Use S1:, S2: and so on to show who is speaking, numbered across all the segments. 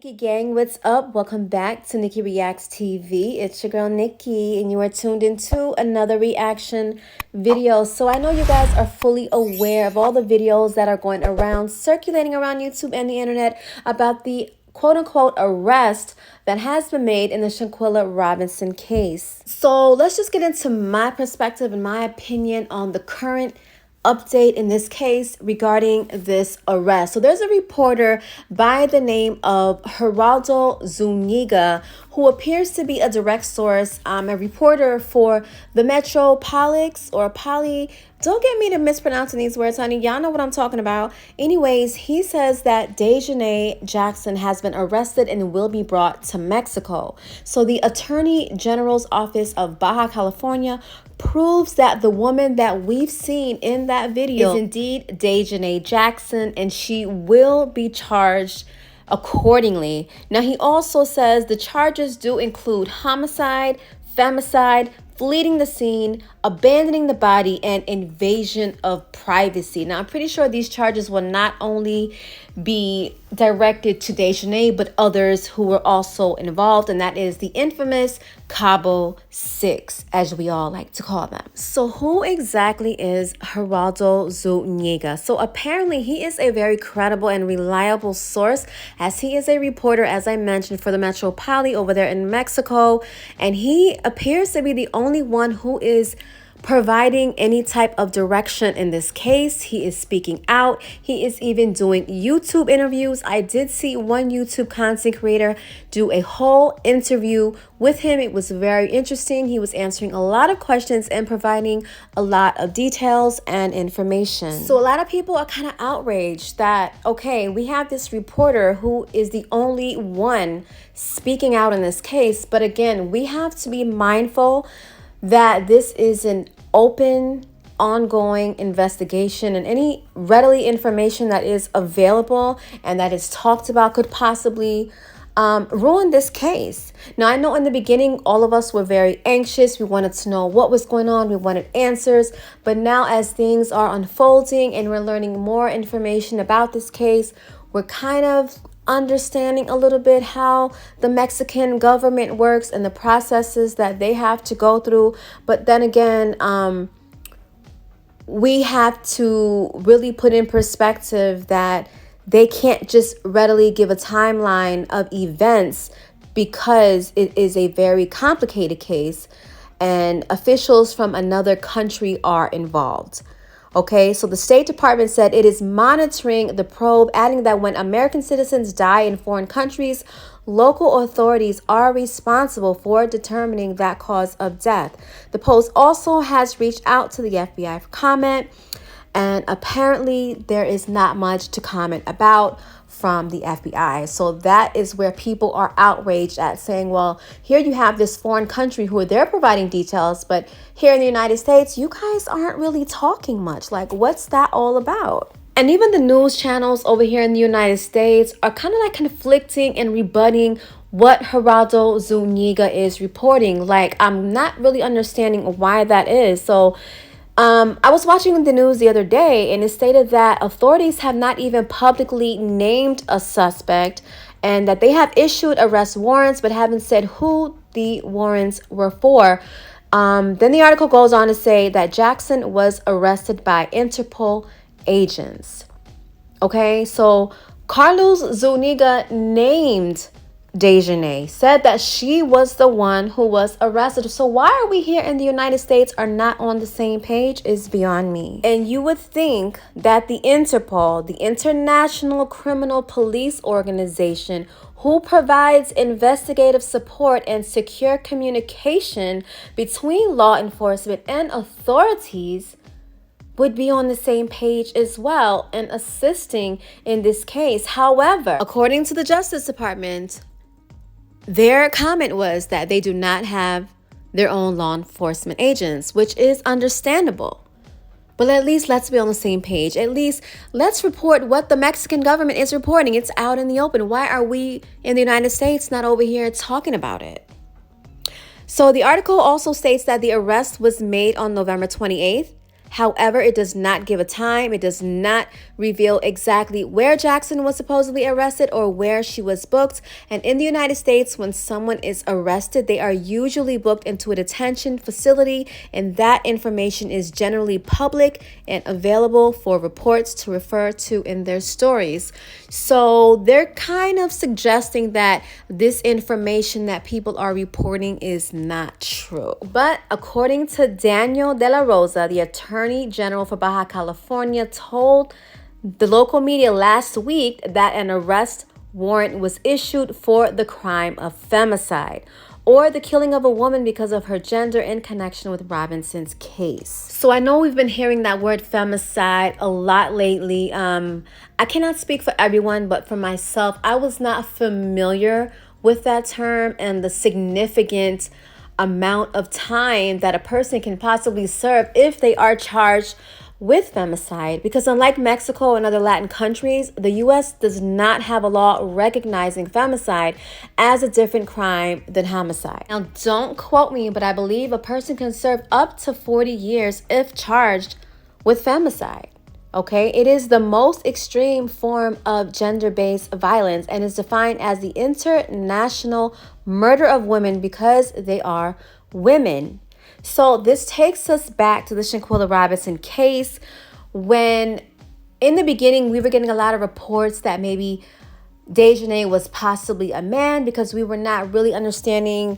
S1: Nikki gang, what's up? Welcome back to Nikki Reacts TV. It's your girl Nikki, and you are tuned into another reaction video. So I know you guys are fully aware of all the videos that are going around, circulating around YouTube and the internet about the quote-unquote arrest that has been made in the Shanquella Robinson case. So let's just get into my perspective and my opinion on the current update in this case regarding this arrest. So there's a reporter by the name of Geraldo Zuniga who appears to be a direct source, a reporter for the Metropolix or Poly. Don't get me to mispronouncing these words, honey. Y'all know what I'm talking about. Anyways, he says that Daehjane Jackson has been arrested and will be brought to Mexico. So the Attorney General's office of Baja California proves that the woman that we've seen in that video is indeed Daehjane Jackson, and she will be charged accordingly. Now, he also says the charges do include homicide, femicide, fleeing the scene, abandoning the body, and invasion of privacy. Now, I'm pretty sure these charges will not only be directed to Daehjane, but others who were also involved, and that is the infamous Cabo Six, as we all like to call them. So who exactly is Geraldo Zuniga? So apparently he is a very credible and reliable source, as he is a reporter, as I mentioned, for the Metropolix over there in Mexico, and he appears to be the only one who is providing any type of direction in this case. He is speaking out. He is even doing YouTube interviews. I did see one YouTube content creator do a whole interview with him. It was very interesting. He was answering a lot of questions and providing a lot of details and information. So a lot of people are kind of outraged that, okay, we have this reporter who is the only one speaking out in this case. But again, we have to be mindful that this is an open, ongoing investigation, and any readily information that is available and that is talked about could possibly ruin this case. Now, I know in the beginning, all of us were very anxious. We wanted to know what was going on. We wanted answers. But now as things are unfolding and we're learning more information about this case, we're kind of understanding a little bit how the Mexican government works and the processes that they have to go through. But then again, we have to really put in perspective that they can't just readily give a timeline of events because it is a very complicated case and officials from another country are involved. Okay, so the State Department said it is monitoring the probe, adding that when American citizens die in foreign countries, local authorities are responsible for determining that cause of death. The Post also has reached out to the FBI for comment, and apparently there is not much to comment about from the FBI. So that is where people are outraged at, saying, well, here you have this foreign country who they're providing details, but here in the United States, you guys aren't really talking much. Like, what's that all about? And even the news channels over here in the United States are kind of like conflicting and rebutting what Geraldo Zuniga is reporting. Like, I'm not really understanding why that is. So I was watching the news the other day, and it stated that authorities have not even publicly named a suspect and that they have issued arrest warrants but haven't said who the warrants were for. Then the article goes on to say that Jackson was arrested by Interpol agents. Okay, so Carlos Zuniga named Daehjane, said that she was the one who was arrested. So why are we here in the United States are not on the same page is beyond me. And you would think that the Interpol, the International Criminal Police Organization, who provides investigative support and secure communication between law enforcement and authorities, would be on the same page as well and assisting in this case. However, according to the Justice Department, their comment was that they do not have their own law enforcement agents, which is understandable. But at least let's be on the same page. At least let's report what the Mexican government is reporting. It's out in the open. Why are we in the United States not over here talking about it? So the article also states that the arrest was made on November 28th. However, it does not give a time. It does not reveal exactly where Jackson was supposedly arrested or where she was booked. And in the United States, when someone is arrested, they are usually booked into a detention facility, and that information is generally public and available for reports to refer to in their stories. So they're kind of suggesting that this information that people are reporting is not true. But according to Daniel De La Rosa, the Attorney General for Baja California, told the local media last week that an arrest warrant was issued for the crime of femicide, or the killing of a woman because of her gender in connection with Robinson's case. So I know we've been hearing that word femicide a lot lately. I cannot speak for everyone, but for myself, I was not familiar with that term and the significant amount of time that a person can possibly serve if they are charged with femicide, because unlike Mexico and other Latin countries, the U.S. does not have a law recognizing femicide as a different crime than homicide. Now, don't quote me, but I believe a person can serve up to 40 years if charged with femicide. Okay, it is the most extreme form of gender-based violence and is defined as the international murder of women because they are women. So this takes us back to the Shanquella Robinson case, when in the beginning we were getting a lot of reports that maybe Daehjane was possibly a man, because we were not really understanding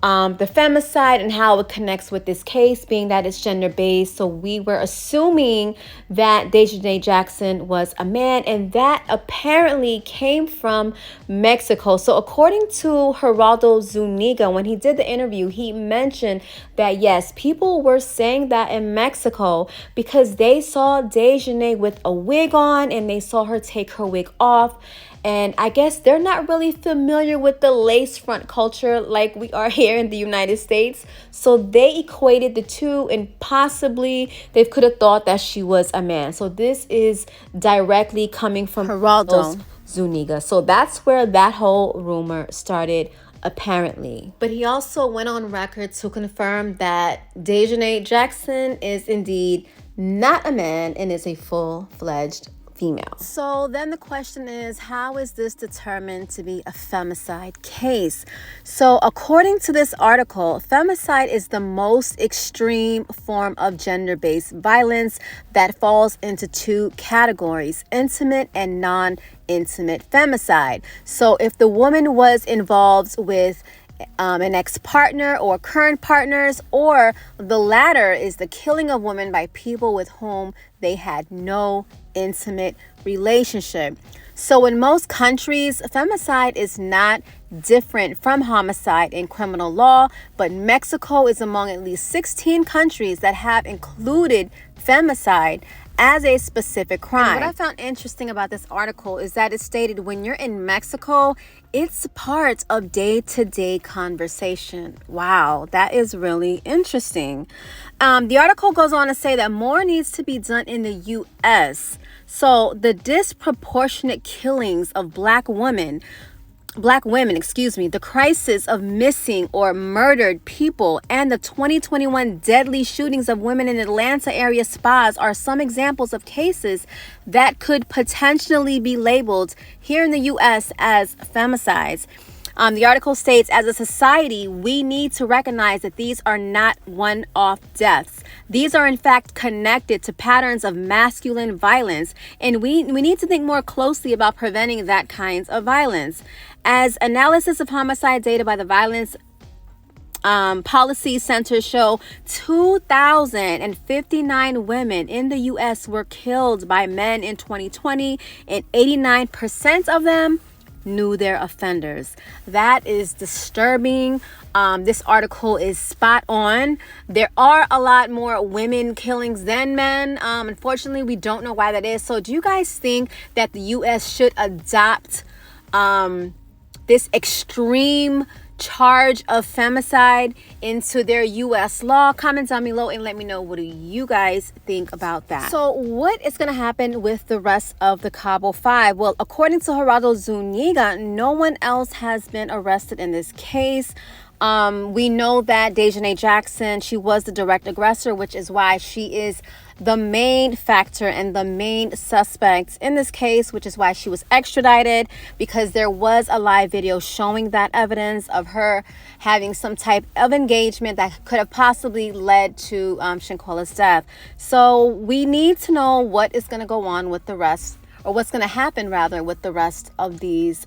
S1: the femicide and how it connects with this case, being that it's gender-based. So we were assuming that Daehjane Jackson was a man, and that apparently came from Mexico. So according to Geraldo Zuniga, when he did the interview, he mentioned that yes, people were saying that in Mexico because they saw Daehjane with a wig on and they saw her take her wig off. And I guess they're not really familiar with the lace front culture like we are here in the United States. So they equated the two, and possibly they could have thought that she was a man. So this is directly coming from Geraldo Zuniga. So that's where that whole rumor started, apparently. But he also went on record to confirm that Daehjane Jackson is indeed not a man and is a full-fledged female. So then the question is, how is this determined to be a femicide case? So according to this article, femicide is the most extreme form of gender-based violence that falls into two categories: intimate and non-intimate femicide. So if the woman was involved with an ex-partner or current partners, or the latter is the killing of women by people with whom they had no intimate relationship. So in most countries, femicide is not different from homicide in criminal law, but Mexico is among at least 16 countries that have included femicide as a specific crime. And what I found interesting about this article is that it stated when you're in Mexico, it's part of day-to-day conversation. Wow, that is really interesting. The article goes on to say that more needs to be done in the U.S. So the disproportionate killings of black women, the crisis of missing or murdered people, and the 2021 deadly shootings of women in Atlanta area spas are some examples of cases that could potentially be labeled here in the U.S. as femicides. The article states, as a society, we need to recognize that these are not one-off deaths. These are in fact connected to patterns of masculine violence, and we need to think more closely about preventing that kind of violence. As analysis of homicide data by the Violence Policy Center show, 2,059 women in the U.S. were killed by men in 2020, and 89% of them knew their offenders. That is disturbing. This article is spot on. There are a lot more women killings than men. Unfortunately, we don't know why that is. So do you guys think that the U.S. should adopt this extreme charge of femicide into their U.S. law? Comment down below and let me know, what do you guys think about that? So what is going to happen with the rest of the Cabo Five? Well, according to Geraldo Zuniga, no one else has been arrested in this case. We know that Daehjane Jackson, she was the direct aggressor, which is why she is the main factor and the main suspect in this case, which is why she was extradited, because there was a live video showing that evidence of her having some type of engagement that could have possibly led to Shanquella's death. So we need to know what is going to go on with the rest, or what's going to happen rather with the rest of these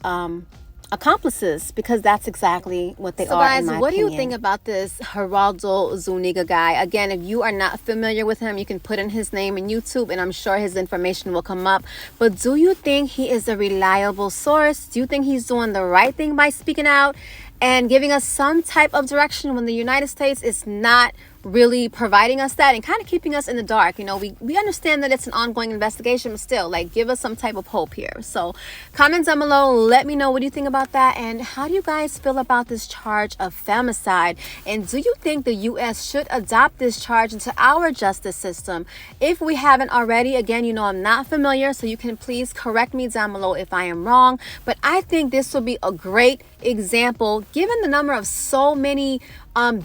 S1: accomplices, because that's exactly what they are. So guys, what do you think about this Geraldo Zuniga guy? Again, if you are not familiar with him, you can put in his name in YouTube and I'm sure his information will come up. But do you think he is a reliable source? Do you think he's doing the right thing by speaking out and giving us some type of direction when the United States is not really providing us that and kind of keeping us in the dark? You know, we understand that it's an ongoing investigation, but still, like, give us some type of hope here. So comment down below, let me know what you think about that, and how do you guys feel about this charge of femicide, and do you think the U.S. should adopt this charge into our justice system if we haven't already? Again, you know, I'm not familiar, so you can please correct me down below if I am wrong, but I think this will be a great example given the number of so many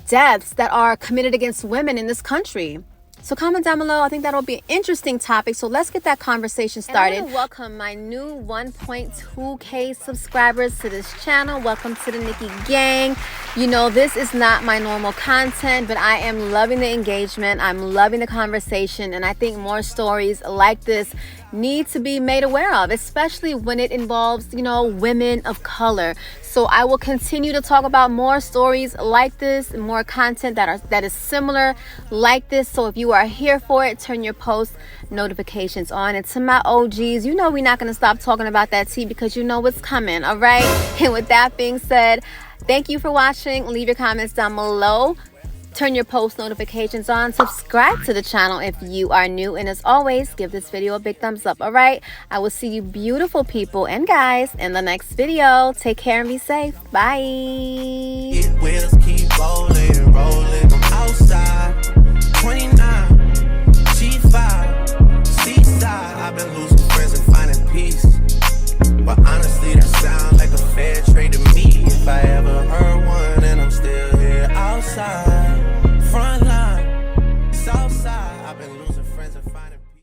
S1: deaths that are committed against women in this country. So comment down below. I think that'll be an interesting topic. So let's get that conversation started. And I want to welcome my new 1.2K subscribers to this channel. Welcome to the Nikki gang. You know, this is not my normal content, but I am loving the engagement. I'm loving the conversation. And I think more stories like this need to be made aware of, especially when it involves, you know, women of color. So I will continue to talk about more stories like this, more content that is similar like this. So if you are here for it, turn your post notifications on. And to my OGs, you know we're not going to stop talking about that tea, because you know what's coming, all right? And with that being said, thank you for watching. Leave your comments down below. Turn your post notifications on. Subscribe to the channel if you are new. And as always, give this video a big thumbs up, all right? I will see you beautiful people and guys in the next video. Take care and be safe. Bye.
S2: Wheels keep rolling, rolling. I'm outside. 29, G5, seaside. I've been losing friends and finding peace. But honestly, that sounds like a fair trade to me. If I ever heard one, and I'm still here outside.